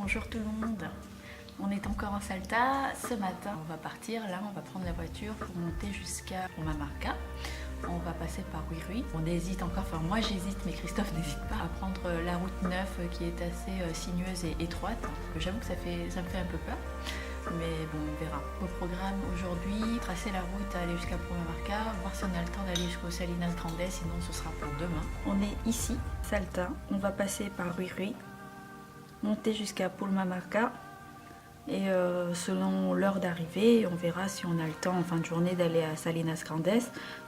Bonjour tout le monde. On est encore en Salta. Ce matin, on va partir. Là, on va prendre la voiture pour monter jusqu'à Pumamarca. On va passer par Huirui. On hésite encore, enfin moi j'hésite, mais Christophe n'hésite pas à prendre la route 9 qui est assez sinueuse et étroite. J'avoue que ça me fait un peu peur. Mais bon, on verra. Au programme aujourd'hui, tracer la route, aller jusqu'à Pumamarca, voir si on a le temps d'aller jusqu'au Salinas Grandes, sinon ce sera pour demain. On est ici, Salta. On va passer par Huirui, monter jusqu'à Pumamarca. Et selon l'heure d'arrivée, on verra si on a le temps en fin de journée d'aller à Salinas Grandes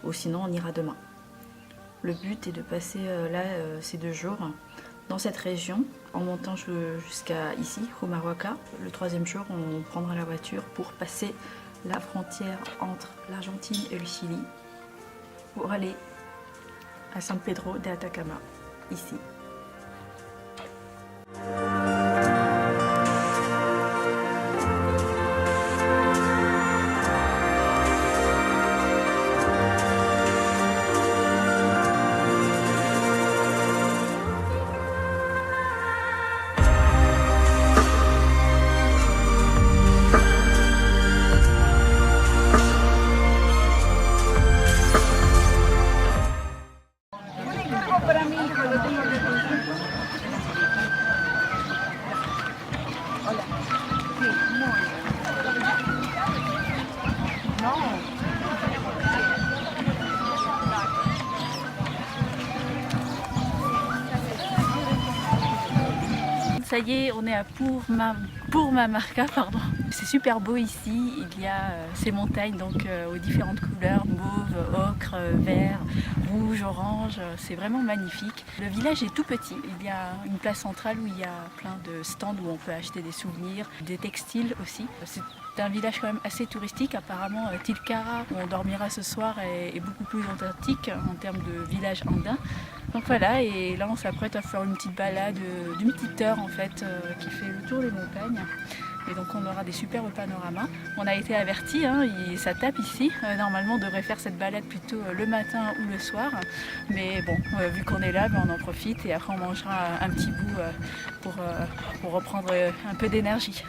ou sinon on ira demain. Le but est de passer ces 2 jours dans cette région en montant jusqu'à ici, Humahuaca. Le 3e jour, on prendra la voiture pour passer la frontière entre l'Argentine et le Chili pour aller à San Pedro de Atacama, ici. Ça y est, on est à Pumamarca, pardon. C'est super beau ici, il y a ces montagnes donc aux différentes couleurs, mauve, ocre, vert, rouge, orange, c'est vraiment magnifique. Le village est tout petit, il y a une place centrale où il y a plein de stands où on peut acheter des souvenirs, des textiles aussi. C'est un village quand même assez touristique, apparemment Tilcara, où on dormira ce soir, est beaucoup plus authentique en termes de village andin. Donc voilà, et là on s'apprête à faire une petite balade d'une petite heure en fait, qui fait le tour des montagnes. Et donc on aura des superbes panoramas. On a été avertis, ça tape ici. Normalement on devrait faire cette balade plutôt le matin ou le soir. Mais bon, vu qu'on est là, on en profite et après on mangera un petit bout pour reprendre un peu d'énergie.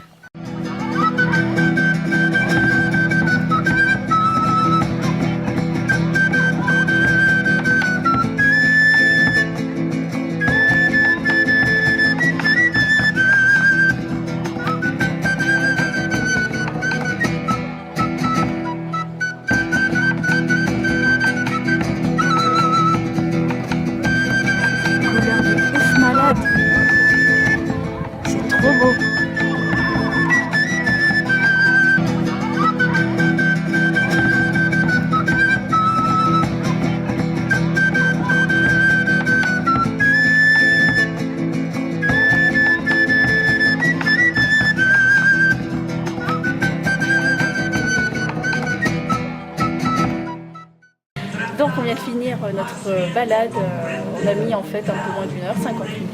C'est trop beau. Donc on vient de finir notre balade, on a mis en fait un peu moins d'une heure, 50 minutes.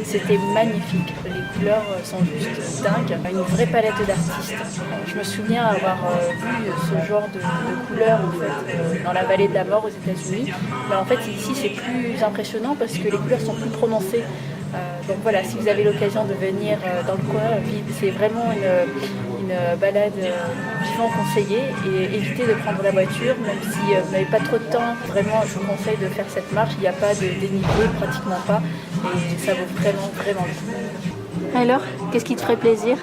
C'était magnifique, les couleurs sont juste dingues, une vraie palette d'artistes. Je me souviens avoir vu ce genre de couleurs en fait, dans la vallée de la mort aux États-Unis. Mais en fait ici c'est plus impressionnant parce que les couleurs sont plus prononcées. Donc voilà, si vous avez l'occasion de venir dans le coin, c'est vraiment une balade vivement conseillée et évitez de prendre la voiture, même si vous n'avez pas trop de temps. Vraiment, je vous conseille de faire cette marche, il n'y a pas de dénivelé, pratiquement pas, et ça vaut vraiment, vraiment le coup. Alors, qu'est-ce qui te ferait plaisir?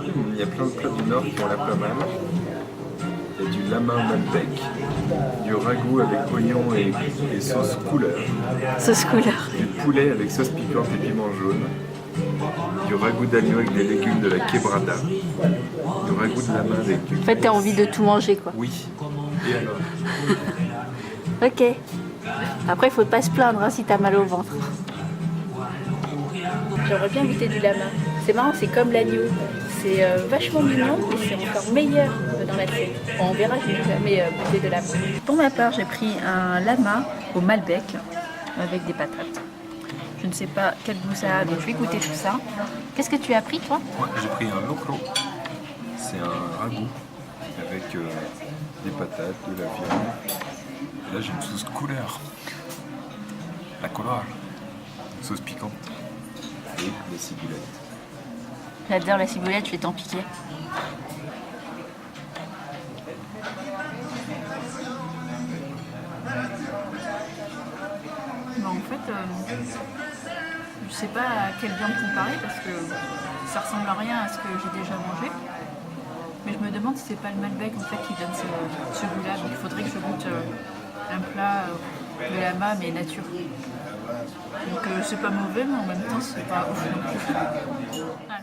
Il y a plein de plats du Nord qui ont l'air pas mal. Il y a du lama malbec, du ragoût avec oignon et sauce couleur. Sauce couleur. Du poulet avec sauce piquante et piment jaune. Du ragoût d'agneau avec des légumes de la quebrada. Du ragoût de lama avec du... En fait, tu as envie de tout manger, quoi. Oui. Et alors? Ok. Après, il faut pas se plaindre si tu as mal au ventre. J'aurais bien goûté du lama. C'est marrant, c'est comme l'agneau. C'est vachement mignon et c'est encore meilleur dans l'assiette. Bon, on verra, je n'ai jamais goûté de lama. Pour ma part, j'ai pris un lama au Malbec avec des patates. Je ne sais pas quel goût ça a, donc je vais goûter tout ça. Qu'est-ce que tu as pris, toi? Moi, j'ai pris un locro. C'est un ragoût avec des patates, de la viande. Là, j'ai une sauce couleur. La color. Une sauce piquante. Et des cibulettes. J'adore la ciboulette, je vais t'en piquer. Bon, en fait, je sais pas à quelle viande comparer parce que ça ressemble à rien à ce que j'ai déjà mangé. Mais je me demande si c'est pas le Malbec en fait qui donne ce goût-là. Donc il faudrait que je goûte un plat de lama mais nature. Donc c'est pas mauvais mais en même temps c'est pas ouf non plus. Voilà.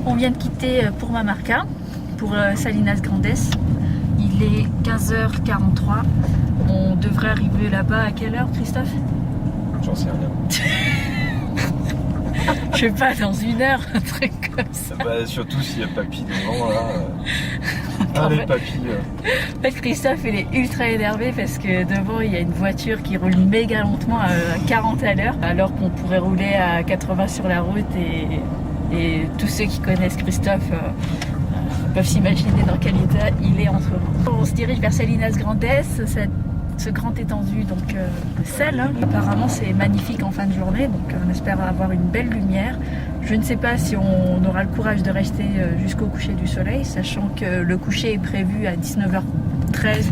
On vient de quitter Purmamarca pour Salinas Grandes. Il est 15h43. On devrait arriver là-bas à quelle heure, Christophe? J'en sais rien. Je sais pas, dans 1 heure, un truc comme ça. Bah, surtout s'il y a papy devant là. Allez papy. En fait, Christophe il est ultra énervé parce que devant il y a une voiture qui roule méga lentement à 40 à l'heure alors qu'on pourrait rouler à 80 sur la route et tous ceux qui connaissent Christophe peuvent s'imaginer dans quel état il est en ce moment. On se dirige vers Salinas Grandes, ce grand étendu donc, de sel. Hein. Apparemment c'est magnifique en fin de journée, donc on espère avoir une belle lumière. Je ne sais pas si on aura le courage de rester jusqu'au coucher du soleil, sachant que le coucher est prévu à 19h13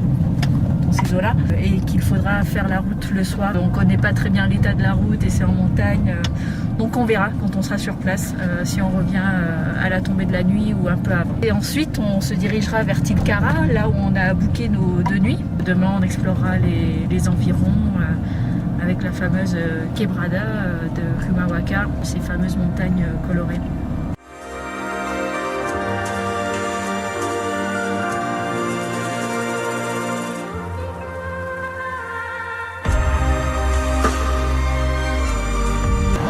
dans ces eaux-là et qu'il faudra faire la route le soir. On ne connaît pas très bien l'état de la route et c'est en montagne. Donc on verra quand on sera sur place si on revient à la tombée de la nuit ou un peu avant. Et ensuite on se dirigera vers Tilcara, là où on a booké nos 2 nuits. Demain on explorera les environs avec la fameuse Quebrada de Humahuaca, ces fameuses montagnes colorées.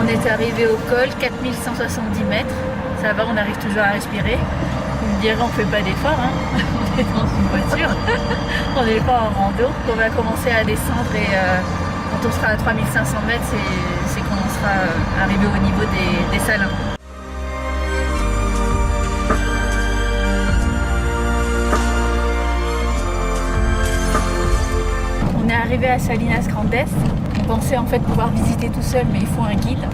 On est arrivé au col, 4170 mètres. Ça va, on arrive toujours à respirer. Vous me direz, on fait pas d'effort, hein. On est dans une voiture. On n'est pas en rando. On va commencer à descendre et quand on sera à 3500 mètres, c'est qu'on sera arrivé au niveau des salins. On est arrivé à Salinas Grandes. On pensait en fait pouvoir visiter tout seul, mais il faut un guide.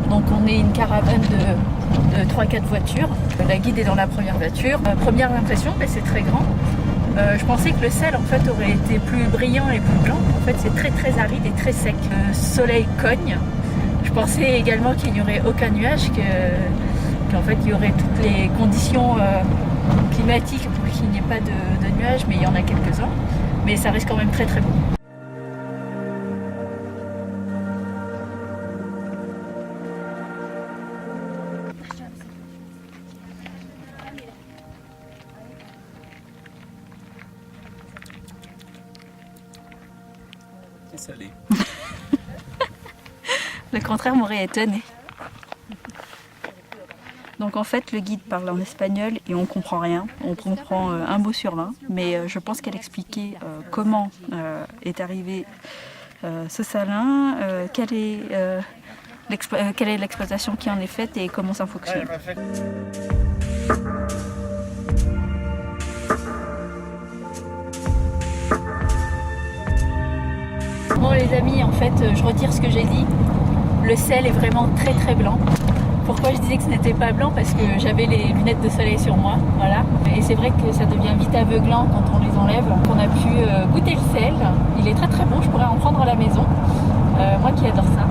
Donc on est une caravane de 3-4 voitures. La guide est dans la première voiture. Première impression, mais c'est très grand. Je pensais que le sel en fait aurait été plus brillant et plus blanc. En fait c'est très très aride et très sec. Le soleil cogne. Je pensais également qu'il n'y aurait aucun nuage, qu'en fait il y aurait toutes les conditions climatiques pour qu'il n'y ait pas de nuages, mais il y en a quelques-uns. Mais ça reste quand même très très beau. C'est salé. Le contraire m'aurait étonné. Donc en fait le guide parle en espagnol et on comprend rien, on comprend un mot sur 20, mais je pense qu'elle expliquait comment est arrivé ce salin, quelle est l'exploitation qui en est faite et comment ça fonctionne. Bon les amis, en fait je retire ce que j'ai dit, le sel est vraiment très très blanc. Pourquoi je disais que ce n'était pas blanc? Parce que j'avais les lunettes de soleil sur moi, voilà. Et c'est vrai que ça devient vite aveuglant quand on les enlève. On a pu goûter le sel, il est très très bon, je pourrais en prendre à la maison. Moi qui adore ça.